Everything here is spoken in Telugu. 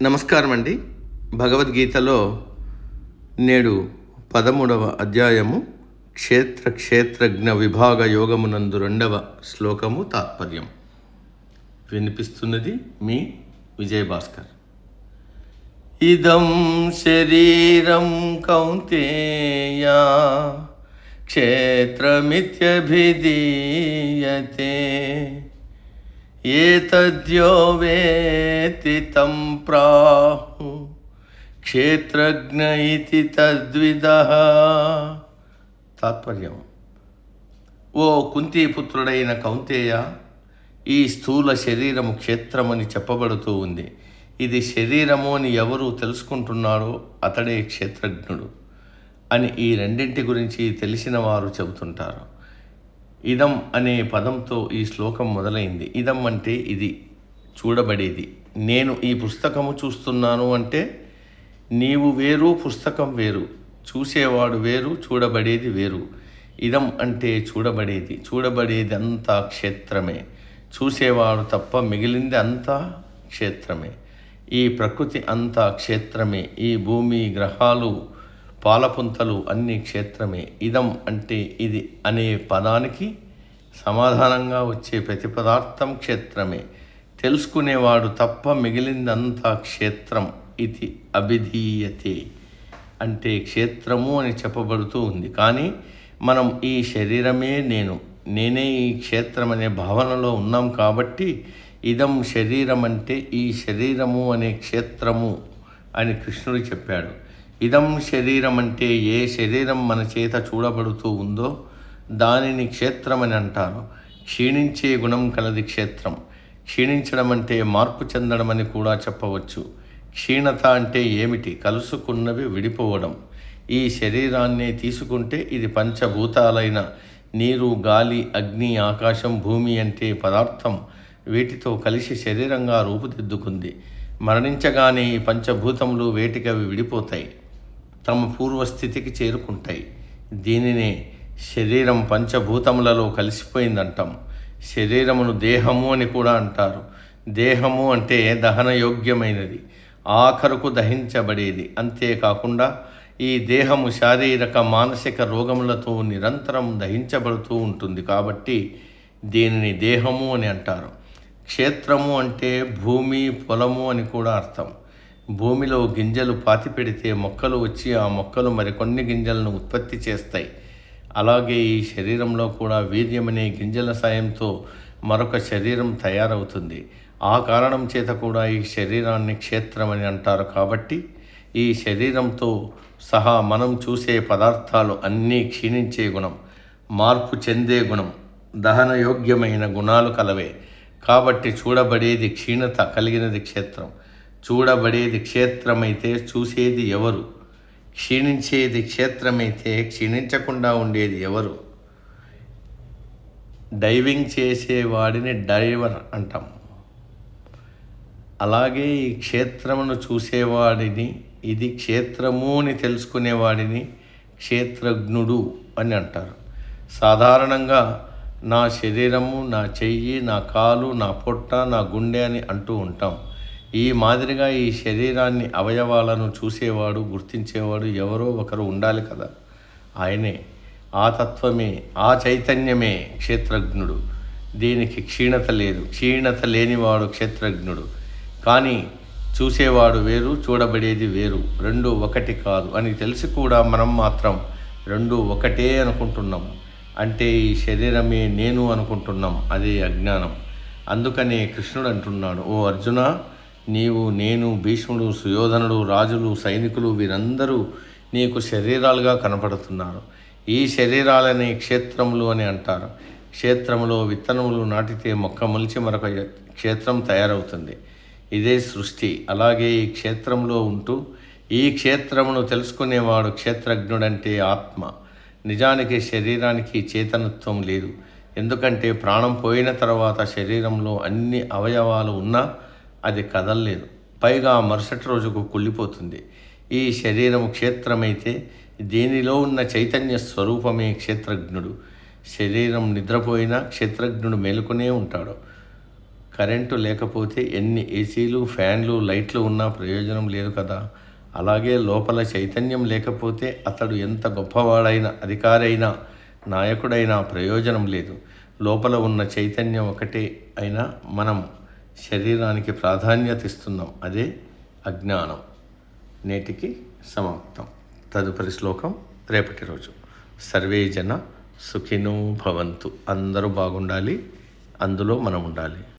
నమస్కారం అండి. భగవద్గీతలో నేడు 13వ అధ్యాయము క్షేత్రజ్ఞ విభాగ యోగమునందు 2వ శ్లోకము తాత్పర్యం వినిపిస్తున్నది మీ విజయభాస్కర్. ఇదం శరీరం కౌంతేయ క్షేత్రమిత్యభిధీయతే ఏతద్యో వేత్తి తం ప్రాహు క్షేత్రజ్ఞ ఇతి తద్విదః. తాత్పర్యం: ఓ కుంతీపుత్రుడైన కౌంతేయ, ఈ స్థూల శరీరము క్షేత్రమని చెప్పబడుతూ ఉంది. ఇది శరీరము అని ఎవరు తెలుసుకుంటున్నాడో అతడే క్షేత్రజ్ఞుడు అని ఈ రెండింటి గురించి తెలిసిన వారు చెబుతుంటారు. ఇదం అనే పదంతో ఈ శ్లోకం మొదలైంది. ఇదం అంటే ఇది, చూడబడేది. నేను ఈ పుస్తకము చూస్తున్నాను అంటే నీవు వేరు, పుస్తకం వేరు, చూసేవాడు వేరు, చూడబడేది వేరు. ఇదం అంటే చూడబడేది. చూడబడేది అంతా క్షేత్రమే. చూసేవాడు తప్ప మిగిలింది అంతా క్షేత్రమే. ఈ ప్రకృతి అంతా క్షేత్రమే. ఈ భూమి, గ్రహాలు, పాలపుంతలు అన్నీ క్షేత్రమే. ఇదం అంటే ఇది అనే పదానికి సమాధానంగా వచ్చే ప్రతి పదార్థం క్షేత్రమే. తెలుసుకునేవాడు తప్ప మిగిలిందంతా క్షేత్రం. ఇది అభిధీయతే అంటే క్షేత్రము అని చెప్పబడుతూ ఉంది. కానీ మనం ఈ శరీరమే నేనే ఈ క్షేత్రం అనే భావనలో ఉన్నాం కాబట్టి ఇదం శరీరం అంటే ఈ శరీరము అనే క్షేత్రము అని కృష్ణుడు చెప్పాడు. ఇదం శరీరం అంటే ఏ శరీరం మన చేత చూడబడుతూ ఉందో దానిని క్షేత్రమని అంటారు. క్షీణించే గుణం కలది క్షేత్రం. క్షీణించడం అంటే మార్పు చెందడం అని కూడా చెప్పవచ్చు. క్షీణత అంటే ఏమిటి? కలుసుకున్నవి విడిపోవడం. ఈ శరీరాన్ని తీసుకుంటే ఇది పంచభూతాలైన నీరు, గాలి, అగ్ని, ఆకాశం, భూమి అంటే పదార్థం వీటితో కలిసి శరీరంగా రూపుదిద్దుకుంది. మరణించగానే ఈ పంచభూతములు వేటికవి విడిపోతాయి, తమ పూర్వస్థితికి చేరుకుంటాయి. దీనినే శరీరం పంచభూతములలో కలిసిపోయిందంటాం. శరీరమును దేహము అని కూడా అంటారు. దేహము అంటే దహనయోగ్యమైనది, ఆఖరుకు దహించబడేది. అంతేకాకుండా ఈ దేహము శారీరక, మానసిక రోగములతో నిరంతరం దహించబడుతూ ఉంటుంది కాబట్టి దీనిని దేహము అని అంటారు. క్షేత్రము అంటే భూమి, పొలము అని కూడా అర్థం. భూమిలో గింజలు పాతిపెడితే మొక్కలు వచ్చి ఆ మొక్కలు మరికొన్ని గింజలను ఉత్పత్తి చేస్తాయి. అలాగే ఈ శరీరంలో కూడా వీర్యమనే గింజల సాయంతో మరొక శరీరం తయారవుతుంది. ఆ కారణం చేత కూడా ఈ శరీరాన్ని క్షేత్రమని అంటారు. కాబట్టి ఈ శరీరంతో సహా మనం చూసే పదార్థాలు అన్నీ క్షీణించే గుణం, మార్పు చెందే గుణం, దహనయోగ్యమైన గుణాలు కలవే. కాబట్టి చూడబడేది క్షీణత కలిగినది క్షేత్రం. చూడబడేది క్షేత్రమైతే చూసేది ఎవరు? క్షీణించేది క్షేత్రమైతే క్షీణించకుండా ఉండేది ఎవరు? డైవింగ్ చేసేవాడిని డైవర్ అంటాం. అలాగే ఈ క్షేత్రమును చూసేవాడిని, ఇది క్షేత్రము అని తెలుసుకునేవాడిని క్షేత్రజ్ఞుడు అని అంటారు. సాధారణంగా నా శరీరము, నా చెయ్యి, నా కాలు, నా పొట్ట, నా గుండె అని అంటూ ఉంటాం. ఈ మాదిరిగా ఈ శరీరాన్ని, అవయవాలను చూసేవాడు, గుర్తించేవాడు ఎవరో ఒకరు ఉండాలి కదా. ఆయనే, ఆ తత్వమే, ఆ చైతన్యమే క్షేత్రజ్ఞుడు. దీనికి క్షీణత లేదు. క్షీణత లేనివాడు క్షేత్రజ్ఞుడు. కానీ చూసేవాడు వేరు, చూడబడేది వేరు. రెండు ఒకటి కాదు అని తెలిసి కూడా మనం మాత్రం రెండు ఒకటే అనుకుంటున్నాం. అంటే ఈ శరీరమే నేను అనుకుంటున్నాం. అదే అజ్ఞానం. అందుకనే కృష్ణుడు అంటున్నాడు, ఓ అర్జున, నీవు, నేను, భీష్ముడు, సుయోధనుడు, రాజులు, సైనికులు వీరందరూ నీకు శరీరాలుగా కనపడుతున్నారు. ఈ శరీరాలని క్షేత్రములు అని అంటారు. క్షేత్రములో విత్తనములు నాటితే మొక్క మొలిచి మరొక క్షేత్రం తయారవుతుంది. ఇదే సృష్టి. అలాగే ఈ క్షేత్రంలో ఉంటూ ఈ క్షేత్రమును తెలుసుకునేవాడు క్షేత్రజ్ఞుడంటే ఆత్మ. నిజానికి శరీరానికి చేతనత్వం లేదు. ఎందుకంటే ప్రాణం పోయిన తర్వాత శరీరంలో అన్ని అవయవాలు ఉన్నా అది కదలలేదు. పైగా మరుసటి రోజుకు కుళ్ళిపోతుంది. ఈ శరీరం క్షేత్రమైతే దీనిలో ఉన్న చైతన్య స్వరూపమే క్షేత్రజ్ఞుడు. శరీరం నిద్రపోయినా క్షేత్రజ్ఞుడు మేలుకునే ఉంటాడు. కరెంటు లేకపోతే ఎన్ని ఏసీలు, ఫ్యాన్లు, లైట్లు ఉన్నా ప్రయోజనం లేదు కదా. అలాగే లోపల చైతన్యం లేకపోతే అతడు ఎంత గొప్పవాడైన, అధికారైనా, నాయకుడైనా ప్రయోజనం లేదు. లోపల ఉన్న చైతన్యం ఒకటే అయినా మనం శరీరానికి ప్రాధాన్యత ఇస్తున్నాం. అదే అజ్ఞానం. నేటికి సమాప్తం. తదుపరి శ్లోకం రేపటి రోజు. సర్వే జన సుఖినో భవంతు. అందరూ బాగుండాలి, అందులో మనం ఉండాలి.